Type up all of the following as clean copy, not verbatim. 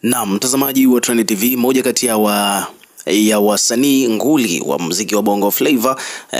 Na mtazamaji wa Trend TV, moja kati ya wasanii nguli wa muziki wa Bongo Flava,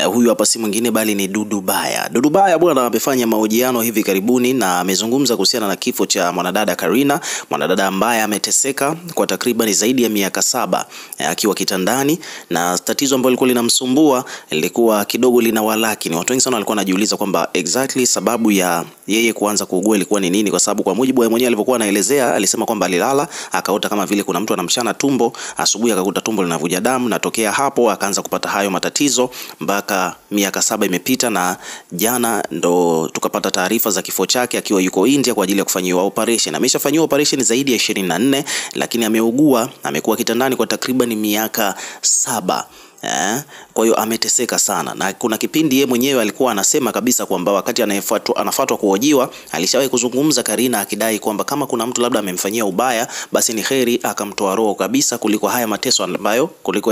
huyu hapa si mwingine bali ni Dudu Baya. Dudu Baya bwana amefanya mahojiano hivi karibuni na amezungumza kuhusiana na kifo cha mwanadada Karina, mwanadada ambaye ameteseka kwa takriban zaidi ya miaka 7 akiwa kitandani, na tatizo ambalo lilikuwa linamsumbua lilikuwa kidogo linawalaki. Ni watu wengi sana walikuwa wanajiuliza kwamba exactly sababu ya yeye kuanza kuugua ilikuwa ni nini, kwa sababu kwa mujibu wa mwenyewe alivyokuwa anaelezea, alisema kwamba alilala akaota kama vile kuna mtu anamshana tumbo, asubuhi akakuta tumbo linavuja damu, na tokea hapo akaanza kupata hayo matatizo mpaka miaka 7 imepita, na jana ndo tukapata taarifa za kifo chake akiwa yuko India kwa ajili ya kufanyiwa operation. Ameshafanyiwa operation zaidi ya 24, lakini ameugua, amekuwa kitandani kwa takriban miaka 7. Kwa hiyo ameteseka sana, na kuna kipindi yeye mwenyewe alikuwa anasema kabisa kwamba wakati anafuatwa kuhojiwa alishawahi kuzungumza Karina akidai kwamba kama kuna mtu labda amemfanyia ubaya basi ni kheri akamtoa roho kabisa kuliko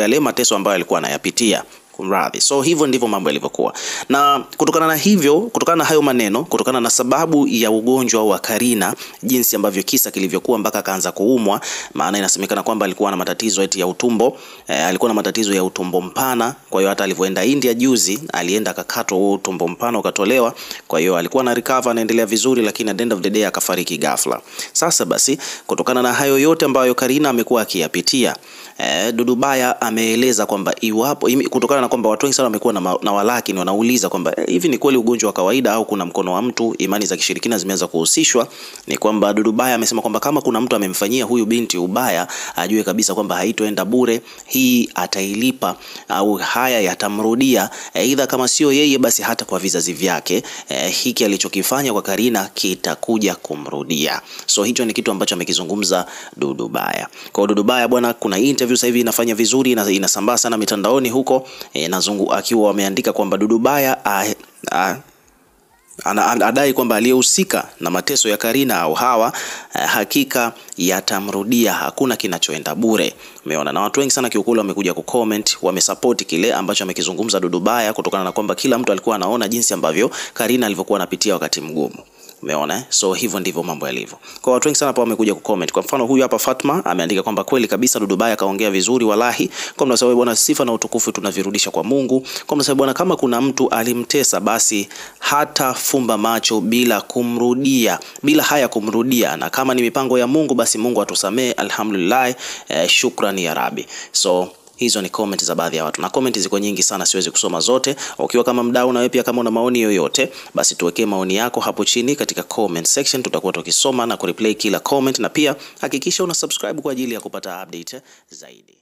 yale mateso ambayo alikuwa anayapitia. Kumradhi. So hivyo ndivyo mambo yalivyokuwa. Na kutokana na hayo maneno, kutokana na sababu ya ugonjwa wa Karina, jinsi ambavyo kisa kilivyokuwa mpaka akaanza kuumwa, maana inasemekana kwamba alikuwa na matatizo eti ya utumbo, alikuwa na matatizo ya utumbo mpana. Kwa hiyo hata alivyoenda India juzi, alienda akakatwa huo utumbo mpana ukatolewa. Kwa hiyo alikuwa na recover, anaendelea vizuri, lakini at the end of the day akafariki ghafla. Sasa basi, kutokana na hayo yote ambayo Karina amekuwa akiyapitia, Dudu Baya ameeleza kwamba iwapo kutokana na kwamba watu wengi sana wamekuwa na walaki ni wanauliza kwamba hivi ni kweli ugonjwa wa kawaida au kuna mkono wa mtu, imani za kishirikina zimeanza kuhusishwa, ni kwamba Dudu Baya amesema kwamba kama kuna mtu amemfanyia huyu binti ubaya, ajue kabisa kwamba haitoenda bure, hii atailipa au haya yatamrudia, aidha kama sio yeye basi hata kwa vizazi vyake. Hiki alichokifanya kwa Karina kitakuja kumrudia. So hicho ni kitu ambacho amekizungumza Dudu Baya. Kwa Dudu Baya bwana, kuna interview sasa hivi inafanya vizuri na inasambaa sana mitandaoni huko, akiwa ameandika kwamba Dudu Baya anadai kwamba aliyehusika na mateso ya Karina au Hawa hakika yatamrudia, hakuna kinachoenda bure. Umeona, na watu wengi sana kiukula wamekuja kucomment, wamesupport kile ambacho amekizungumza Dudu Baya, kutokana na kwamba kila mtu alikuwa anaona jinsi ambavyo Karina alivyokuwa anapitia wakati mgumu. Umeona, so hivyo ndivyo mambo yalivyo. Kwa watu wengi sana hapa wamekuja kucomment. Kwa mfano huyu hapa Fatma ameandika kwamba kweli kabisa Dudu Baya kaongea vizuri walahi. Kwa mnasababu bwana, sifa na utukufu tunavirudisha kwa Mungu. Kwa mnasababu bwana, kama kuna mtu alimtesa basi hata fumba macho bila haya kumrudia, na kama ni mipango ya Mungu basi Mungu atusamee, alhamdulillah, shukrani ya Rabbi. So hizo ni comment za baadhi ya watu, na comment ziko nyingi sana, siwezi kusoma zote. Ukiwa kama mdau na wewe pia kama una maoni yoyote, basi tuwekee maoni yako hapo chini katika comment section, tutakuwa tukisoma na kureplay kila comment, na pia hakikisha una subscribe kwa ajili ya kupata update zaidi.